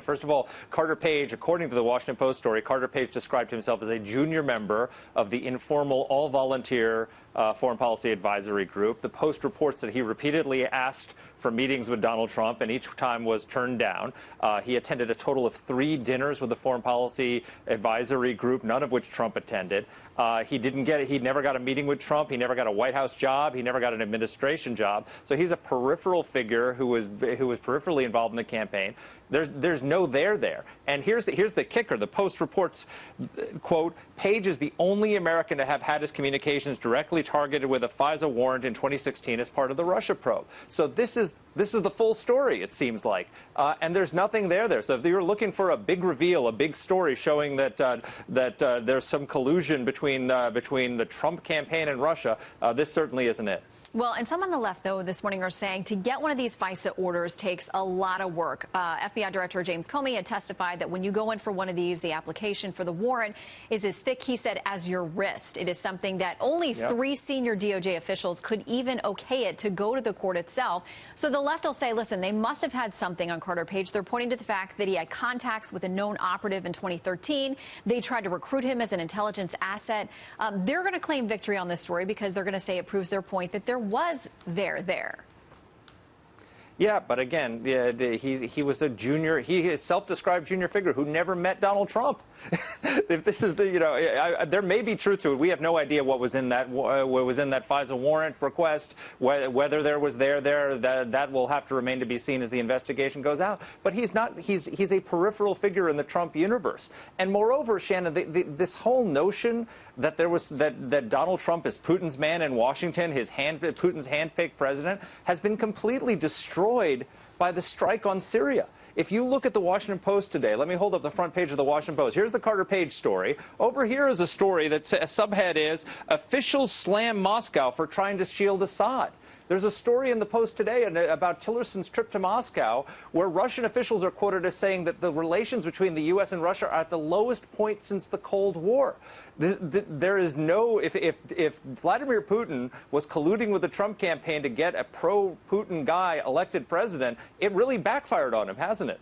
First of all, Carter Page, according to the Washington Post story, Carter Page described himself as a junior member of the informal, all-volunteer foreign policy advisory group. The Post reports that he repeatedly asked for meetings with Donald Trump and each time was turned down. He attended a total of 3 dinners with the foreign policy advisory group, none of which Trump attended. He never got a meeting with Trump. He never got a White House job. He never got an administration job. So he's a peripheral figure who was peripherally involved in the campaign. There's no there. And here's the kicker. The Post reports, quote, Page is the only American to have had his communications directly targeted with a FISA warrant in 2016 as part of the Russia probe. So this is the full story, it seems like. And there's nothing there. So if you're looking for a big reveal, a big story showing that there's some collusion between the Trump campaign and Russia, this certainly isn't it. Well, and some on the left, though, this morning are saying to get one of these FISA orders takes a lot of work. FBI Director James Comey had testified that when you go in for one of these, the application for the warrant is as thick, he said, as your wrist. It is something that only 3 senior DOJ officials could even okay it to go to the court itself. So the left will say, listen, they must have had something on Carter Page. They're pointing to the fact that he had contacts with a known operative in 2013. They tried to recruit him as an intelligence asset. They're going to claim victory on this story because they're going to say it proves their point that there was there. Yeah, but again, he was a junior, he is a self-described junior figure who never met Donald Trump. If this is there may be truth to it. We have no idea what was in that FISA warrant request, whether there was there. That will have to remain to be seen as the investigation goes out. But he's a peripheral figure in the Trump universe. And moreover, Shannon, this whole notion that that Donald Trump is Putin's man in Washington, Putin's hand-picked president, has been completely destroyed by the strike on Syria. If you look at the Washington Post today, let me hold up the front page of the Washington Post. Here's the Carter Page story. Over here is a story that a subhead is, Officials Slam Moscow for Trying to Shield Assad. There's a story in the Post today about Tillerson's trip to Moscow, where Russian officials are quoted as saying that the relations between the U.S. and Russia are at the lowest point since the Cold War. There is no, if Vladimir Putin was colluding with the Trump campaign to get a pro-Putin guy elected president, it really backfired on him, hasn't it?